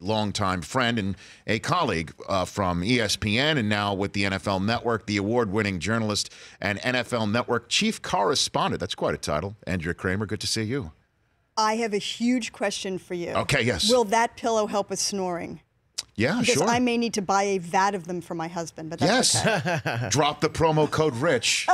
longtime friend and a colleague from ESPN and now with the NFL Network, the award-winning journalist and NFL Network chief correspondent. That's quite a title. Andrea Kremer, good to see you. I have a huge question for you. Okay, yes. Will that pillow help with snoring? Yeah, because sure. I may need to buy a vat of them for my husband, but that's okay. Drop the promo code RICH,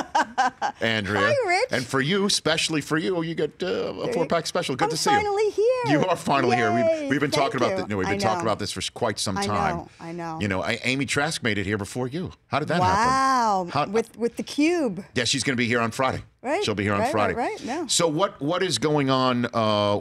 Andrea. Hi, Rich. And for you, especially for you, you get a 4-pack special. Good to see you. I'm finally here. You are finally here. We've been talking about this. you. We've been talking about this for quite some time. I know. You know, Amy Trask made it here before you. How did that happen? Wow. With the Cube. Yeah, she's going to be here on Friday. Right. She'll be here on Friday. Right. No. So what is going on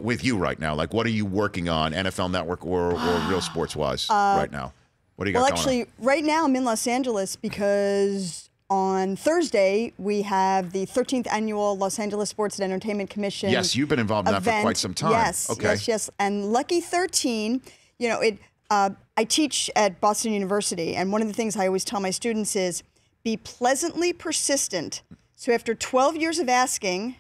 with you right now? Like, what are you working on, NFL Network or Real Sports wise right now? What do you got going on? Well, actually, right now I'm in Los Angeles because on Thursday we have the 13th annual Los Angeles Sports and Entertainment Commission. Yes, you've been involved in that for quite some time. Yes, okay. yes. And Lucky 13, you know, I teach at Boston University, and one of the things I always tell my students is be pleasantly persistent. So after 12 years of asking,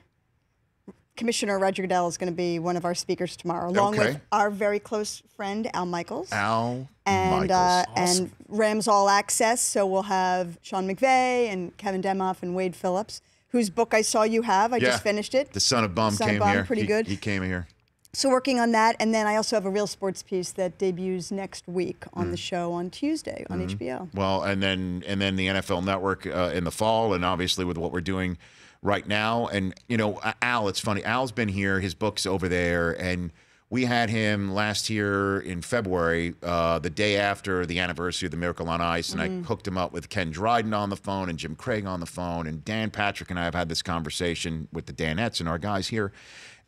Commissioner Roger Goodell is going to be one of our speakers tomorrow, along with our very close friend, Al Michaels. Michaels. Awesome. And Rams All Access. So we'll have Sean McVay and Kevin Demoff and Wade Phillips, whose book I saw you have. I just finished it. The Son of Bum came here. Pretty good. He came here. So working on that. And then I also have a Real Sports piece that debuts next week on the show on Tuesday on HBO. Well, and then the NFL Network in the fall, and obviously with what we're doing right now. And, you know, Al, it's funny. Al's been here. His book's over there. And we had him last year in February, the day after the anniversary of the Miracle on Ice. And I hooked him up with Ken Dryden on the phone and Jim Craig on the phone. And Dan Patrick and I have had this conversation with the Danettes and our guys here.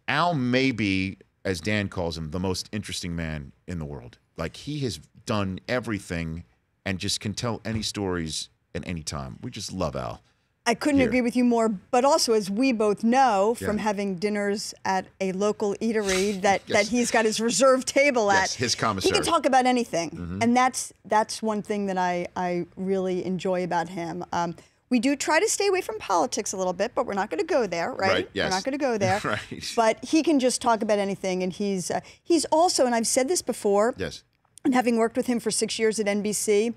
Al may be, as Dan calls him, the most interesting man in the world. Like, he has done everything and just can tell any stories at any time. We just love Al. I couldn't agree with you more, but also, as we both know from having dinners at a local eatery that he's got his reserved table at, his commissary. He can talk about anything, and that's one thing that I really enjoy about him. We do try to stay away from politics a little bit, but we're not going to go there, right? Yes. We're not going to go there. Right. But he can just talk about anything, and he's also, and I've said this before, and having worked with him for 6 years at NBC,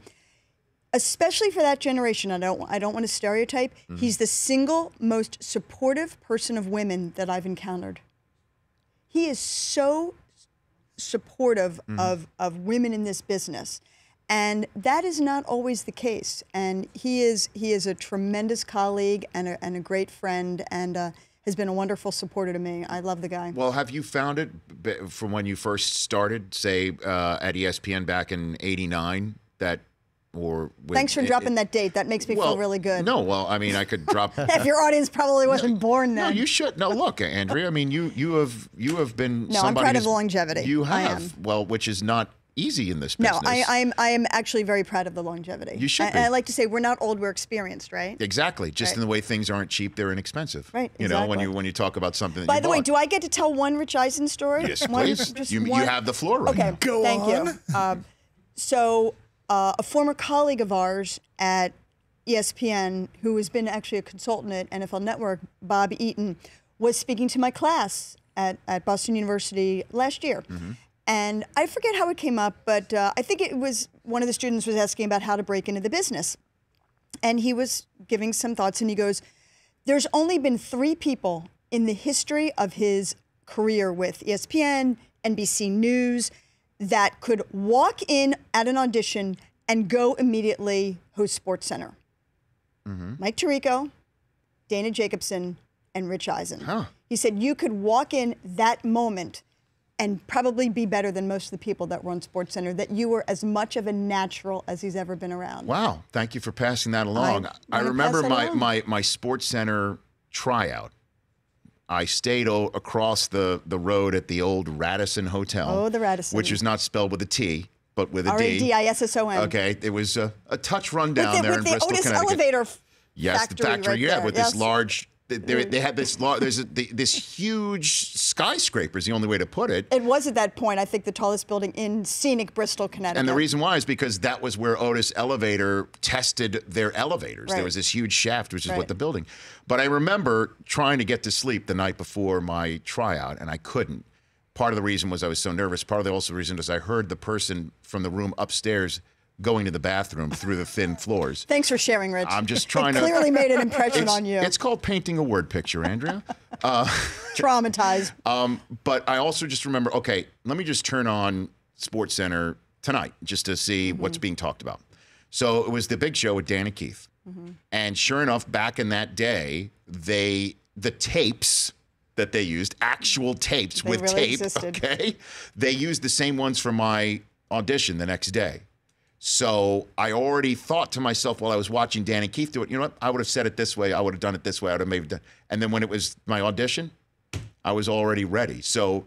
especially for that generation, I don't want to stereotype, he's the single most supportive person of women that I've encountered. He is so supportive of women in this business. And that is not always the case. And he is a tremendous colleague and a great friend, and has been a wonderful supporter to me. I love the guy. Well, have you found it from when you first started, say, at ESPN back in '89, that Thanks for dropping that date. That makes me feel really good. No, well, I mean, I could drop. If your audience probably wasn't born then. No, you should. No, look, Andrea. I mean, you have been. No, I'm proud of the longevity. You have. I am. Well, which is not easy in this business. No, I am actually very proud of the longevity. You should be. And I like to say we're not old, we're experienced, right? Exactly. Just in the way things aren't cheap, they're inexpensive. Right. You know, when you talk about something. By the way, do I get to tell one Rich Eisen story? Yes, please. You have the floor right now. Go on. Thank you. So. A former colleague of ours at ESPN, who has been actually a consultant at NFL Network, Bob Eaton, was speaking to my class at Boston University last year. And I forget how it came up, but I think it was one of the students was asking about how to break into the business. And he was giving some thoughts, and he goes, there's only been 3 people in the history of his career with ESPN, NBC News, that could walk in at an audition and go immediately host SportsCenter. Mike Tirico, Dana Jacobson, and Rich Eisen. He said you could walk in that moment and probably be better than most of the people that run SportsCenter, that you were as much of a natural as he's ever been around. Wow. Thank you for passing that along. I remember my SportsCenter tryout. I stayed across the road at the old Radisson Hotel. Oh, the Radisson. Which is not spelled with a T, but with a D. R-A-D-I-S-S-O-N. Okay. It was a touch run down there in Bristol, Otis Connecticut. Elevator Yes, the factory, right there. with this large... They had this this huge skyscraper is the only way to put it. It was at that point, I think, the tallest building in scenic Bristol, Connecticut. And the reason why is because that was where Otis Elevator tested their elevators. There was this huge shaft, which is what the building. But I remember trying to get to sleep the night before my tryout, and I couldn't. part of the reason was I was so nervous. Part of the also reason is I heard the person from the room upstairs going to the bathroom through the thin floors. Thanks for sharing, Rich. I'm just trying it to... clearly made an impression on you. It's called painting a word picture, Andrea. Traumatized. But I also just remember, okay, let me just turn on SportsCenter tonight just to see what's being talked about. So it was the big show with Dan and Keith. And sure enough, back in that day, the tapes that they used, actual tapes They with really tape, existed. okay? They used the same ones for my audition the next day. So I already thought to myself while I was watching Dan and Keith do it, you know what? I would have said it this way. I would have done it this way. I would have maybe done. And then when it was my audition, I was already ready. So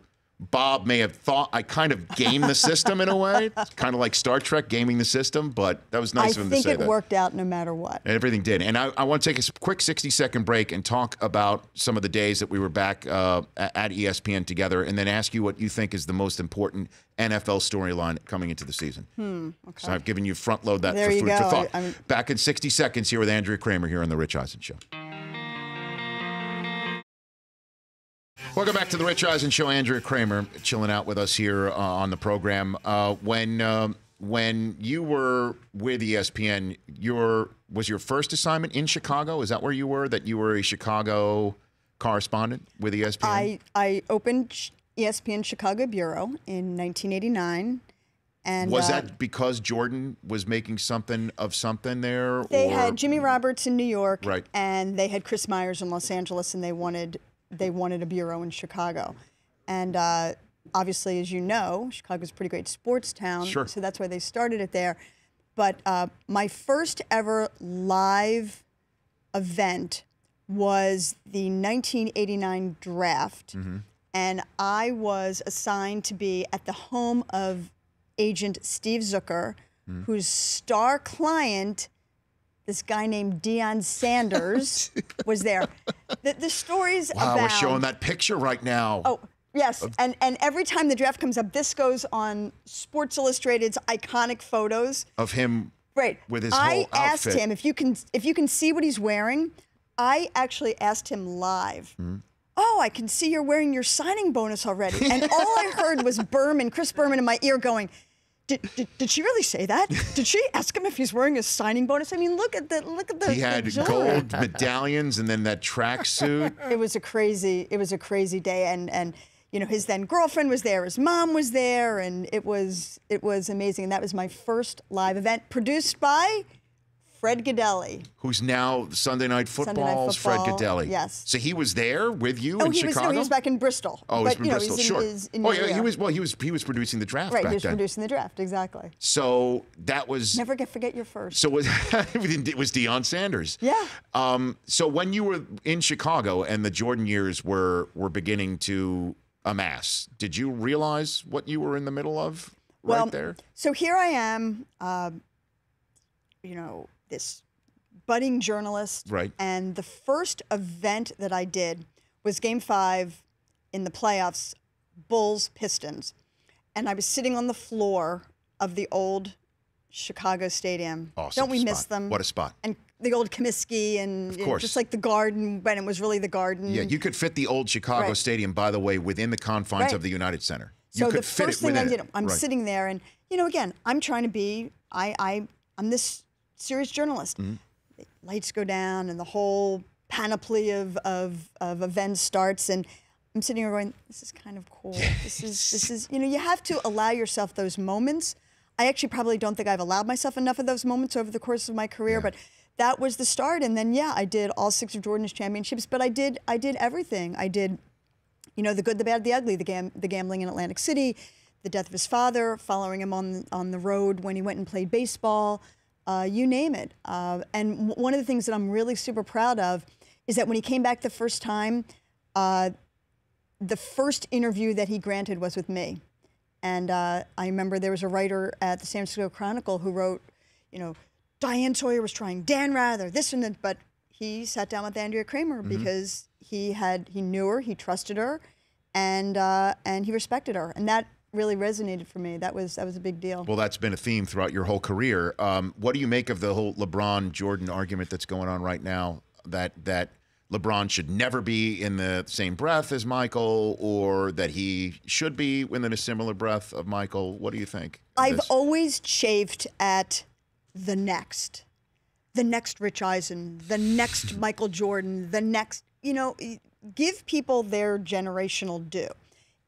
Bob may have thought I kind of gamed the system in a way. It's kind of like Star Trek gaming the system, but that was nice of him to say that. I think it worked out no matter what. And everything did. And I want to take a quick 60-second break and talk about some of the days that we were back at ESPN together, and then ask you what you think is the most important NFL storyline coming into the season. Okay. So I've given you front load that There for you food go. for thought. Back in 60 seconds here with Andrea Kremer here on The Rich Eisen Show. Welcome back to The Rich Eisen Show. Andrea Kremer chilling out with us here on the program. When you were with ESPN, was your first assignment in Chicago? Is that where you were, that you were a Chicago correspondent with ESPN? I opened ESPN Chicago Bureau in 1989. And was that because Jordan was making something of something there? They had Jimmy Roberts in New York, right, and they had Chris Myers in Los Angeles, and they wanted a bureau in Chicago. And obviously, as you know, Chicago's a pretty great sports town, sure, so that's why they started it there. But my first ever live event was the 1989 draft, and I was assigned to be at the home of agent Steve Zucker, whose star client, this guy named Deion Sanders, was there. The stories wow, abound. we're showing that picture right now. Oh, yes. And every time the draft comes up, this goes on Sports Illustrated's iconic photos. Of him with his whole outfit. I asked him, if you can see what he's wearing, I actually asked him live. Oh, I can see you're wearing your signing bonus already. And all I heard was Chris Berman in my ear going, Did she really say that? Did she ask him if he's wearing a signing bonus? I mean, look at the. He had gold medallions and then that tracksuit. It was a crazy day, and you know, his then girlfriend was there, his mom was there, and it was amazing. And that was my first live event, produced by Fred Godelli, who's now Sunday Night Football's Fred Godelli. Yes. So he was there with you in Chicago? No, he was back in Bristol. Oh, but, he's in Bristol. Sure. He was producing the draft right, back then. he was producing the draft, exactly. So that was... Never forget your first. So it was Deion Sanders. Yeah. So when you were in Chicago and the Jordan years were beginning to amass, did you realize what you were in the middle of right there? So here I am, you know, this budding journalist. Right. And the first event that I did was Game 5 in the playoffs, Bulls-Pistons. And I was sitting on the floor of the old Chicago Stadium. Awesome. Don't we spot. miss them? What a spot. And the old Comiskey and of course. Just like the Garden, when it was really the Garden. Yeah, you could fit the old Chicago Stadium, by the way, within the confines of the United Center. You so could the fit first it thing I within did, it. I'm sitting there, and you know, again, I'm trying to be, I'm this serious journalist. The lights go down, and the whole panoply of events starts, and I'm sitting here going, "This is kind of cool. This is, you know, you have to allow yourself those moments." I actually probably don't think I've allowed myself enough of those moments over the course of my career, but that was the start. And then, I did all 6 of Jordan's championships, but I did everything. I did, you know, the good, the bad, the ugly, the gambling in Atlantic City, the death of his father, following him on the road when he went and played baseball, you name it. And one of the things that I'm really super proud of is that when he came back the first time, the first interview that he granted was with me. And I remember there was a writer at the San Francisco Chronicle who wrote, you know, Diane Sawyer was trying Dan Rather, this and that, but he sat down with Andrea Kremer because he knew her, he trusted her, and he respected her, and that really resonated for me. That was a big deal. Well, that's been a theme throughout your whole career. What do you make of the whole LeBron Jordan argument that's going on right now? That LeBron should never be in the same breath as Michael, or that he should be within a similar breath of Michael? What do you think? I've always chafed at the next Rich Eisen, the next Michael Jordan, the next, give people their generational due.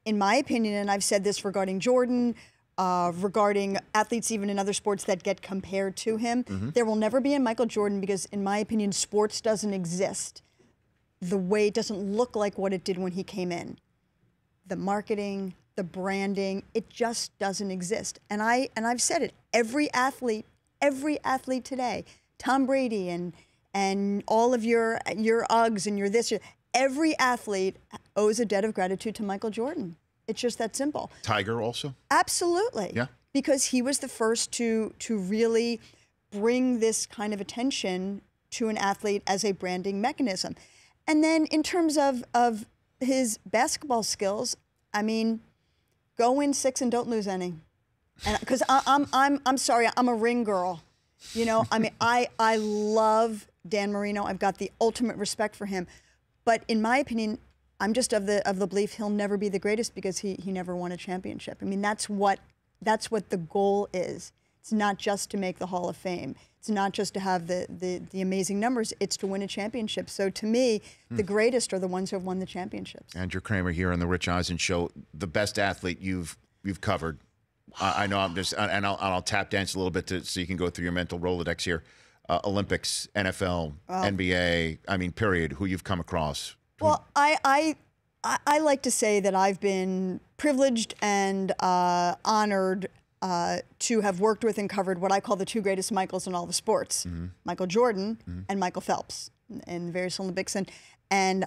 In my opinion, and I've said this regarding Jordan, regarding athletes even in other sports that get compared to him, there will never be a Michael Jordan because, in my opinion, sports doesn't exist the way, it doesn't look like what it did when he came in. The marketing, the branding, it just doesn't exist. And I've said it, every athlete today, Tom Brady and all of your Uggs and your this, every athlete owes a debt of gratitude to Michael Jordan. It's just that simple. Tiger also? Absolutely. Yeah. Because he was the first to really bring this kind of attention to an athlete as a branding mechanism. And then in terms of his basketball skills, I mean, go win 6 and don't lose any. And because I'm sorry, I'm a ring girl. I mean, I love Dan Marino. I've got the ultimate respect for him. But in my opinion, I'm just of the belief he'll never be the greatest because he never won a championship. I mean, that's what the goal is. It's not just to make the Hall of Fame. It's not just to have the amazing numbers. It's to win a championship. So to me, the greatest are the ones who have won the championships. Andrea Kremer here on the Rich Eisen Show, the best athlete you've covered. I know I'm just, and I'll tap dance a little bit so you can go through your mental Rolodex here. Olympics, NFL, NBA. I mean, period. Who you've come across. Well, I like to say that I've been privileged and honored to have worked with and covered what I call the 2 greatest Michaels in all the sports, Michael Jordan and Michael Phelps in various Olympics, and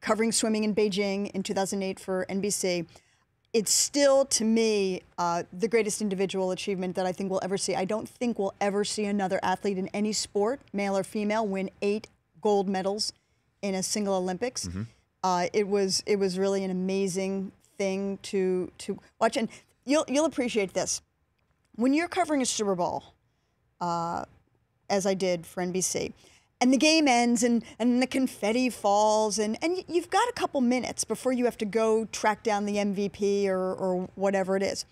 covering swimming in Beijing in 2008 for NBC. It's still, to me, the greatest individual achievement that I think we'll ever see. I don't think we'll ever see another athlete in any sport, male or female, win 8 gold medals in a single Olympics. It was really an amazing thing to watch, and you'll appreciate this. When you're covering a Super Bowl, as I did for NBC, and the game ends and the confetti falls and you've got a couple minutes before you have to go track down the MVP or whatever it is.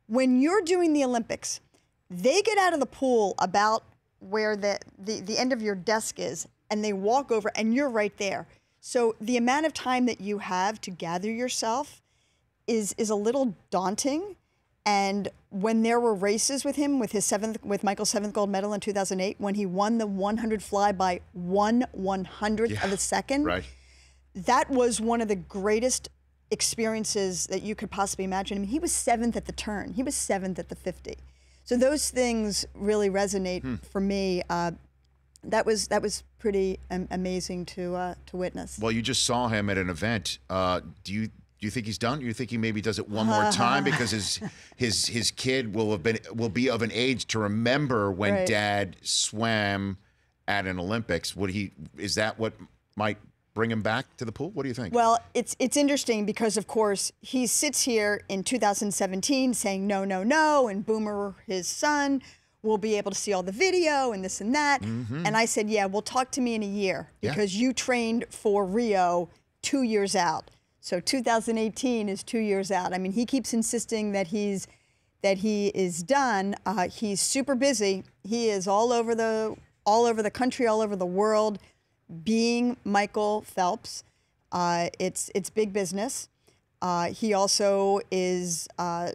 When you're doing the Olympics, they get out of the pool about where the end of your desk is, and they walk over and you're right there. So the amount of time that you have to gather yourself is a little daunting. And when there were races with him, with Michael's 7th gold medal in 2008, when he won the 100 fly by 1/100th of a second, that was one of the greatest experiences that you could possibly imagine. I mean, he was 7th at the turn. He was 7th at the 50. So those things really resonate for me. That was pretty amazing to witness. Well, you just saw him at an event. Do you think he's done? Do you think he maybe does it one more time because his kid will be of an age to remember when Dad swam at an Olympics? Is that what might bring him back to the pool? What do you think? Well, it's interesting because, of course, he sits here in 2017 saying no, no, no, and Boomer, his son, will be able to see all the video and this and that. And I said, yeah, well, talk to me in a year because you trained for Rio 2 years out. So 2018 is 2 years out. I mean, he keeps insisting that he is done. He's super busy. He is all over the country, all over the world, being Michael Phelps. It's big business. He also is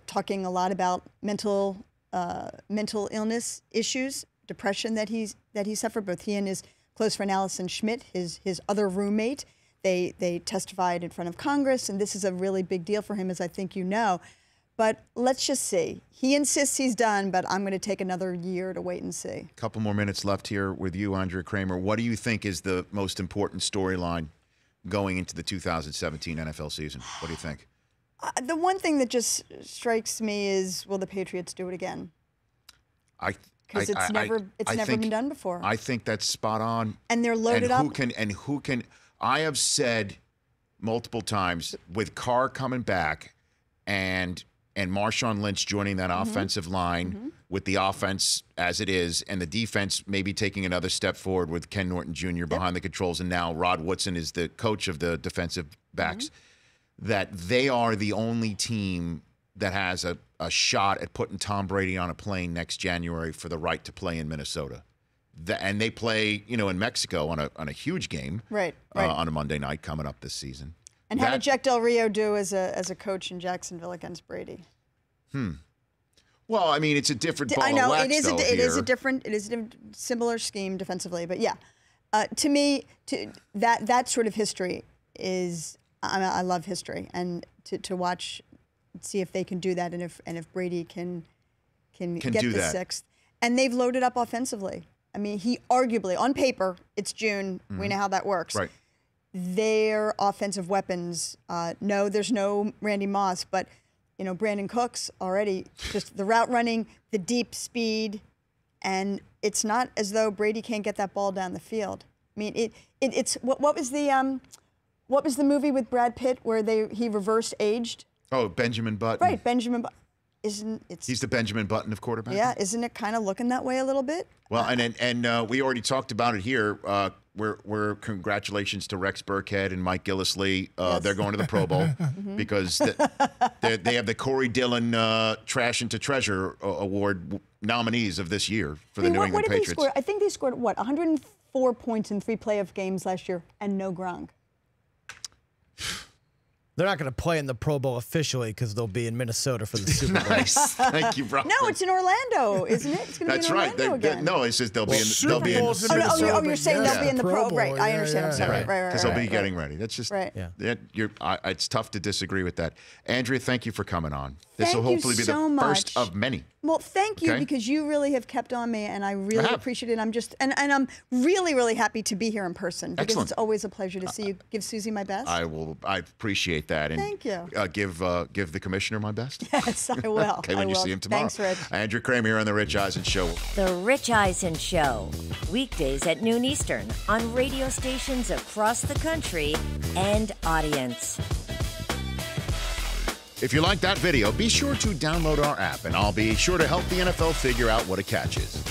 talking a lot about mental illness issues, depression that he suffered. Both he and his close friend Allison Schmidt, his other roommate. They testified in front of Congress, and this is a really big deal for him, as I think you know. But let's just see. He insists he's done, but I'm going to take another year to wait and see. A couple more minutes left here with you, Andrea Kremer. What do you think is the most important storyline going into the 2017 NFL season? What do you think? The one thing that just strikes me is, will the Patriots do it again? Because it's never been done before. I think that's spot on. And they're loaded up. Who can? I have said multiple times, with Carr coming back and Marshawn Lynch joining that offensive line, with the offense as it is and the defense maybe taking another step forward with Ken Norton Jr. behind the controls, and now Rod Woodson is the coach of the defensive backs, that they are the only team that has a shot at putting Tom Brady on a plane next January for the right to play in Minnesota. And they play, in Mexico on a huge game, right. On a Monday night coming up this season. And how did Jack Del Rio do as a coach in Jacksonville against Brady? Well, I mean, it's a different ball I know of wax, it is. though, It is a different similar scheme defensively, but yeah, to me, that sort of history is. I love history, and to watch, see if they can do that, and if Brady can get do the that. sixth, and they've loaded up offensively. I mean, he arguably on paper, it's June. We know how that works. Right. Their offensive weapons. No, there's no Randy Moss, but. Brandon Cooks already, just the route running, the deep speed, and it's not as though Brady can't get that ball down the field. I mean, it's what was the movie with Brad Pitt where he reversed aged? Oh, Benjamin Button. Right, Benjamin Button. He's the Benjamin Button of quarterback. Yeah, isn't it kind of looking that way a little bit? Well, and we already talked about it here. We're congratulations to Rex Burkhead and Mike Gillislee. Yes. They're going to the Pro Bowl because they have the Corey Dillon Trash into Treasure Award nominees of this year for the New England what did Patriots. They score? I think they scored 104 points in 3 playoff games last year, and no Gronk. They're not going to play in the Pro Bowl officially because they'll be in Minnesota for the Super Bowl. Nice, thank you, bro. No, it's in Orlando, isn't it? It's going to be in Orlando again. No, it's just they'll be in. Super They'll Bowl's be in. in Minnesota. Oh, you're saying they'll be in the Pro Bowl. Right, I understand. I'm sorry. Right. Because they'll be getting ready. That's just right. It's tough to disagree with that. Andrea, thank you for coming on. This will Thank you hopefully be so the much. first of many. Well, thank you Okay. because you really have kept on me, and I really appreciate it. I'm just and I'm really, really happy to be here in person because Excellent. it's always a pleasure to see you. Give Susie my best. I appreciate that. And Thank you. Give the commissioner my best. Yes, I will. Okay, when you see him tomorrow. Thanks, Rich. Andrea Kremer here on the Rich Eisen Show. The Rich Eisen Show, weekdays at noon Eastern on radio stations across the country and Audience. If you like that video, be sure to download our app, and I'll be sure to help the NFL figure out what a catch is.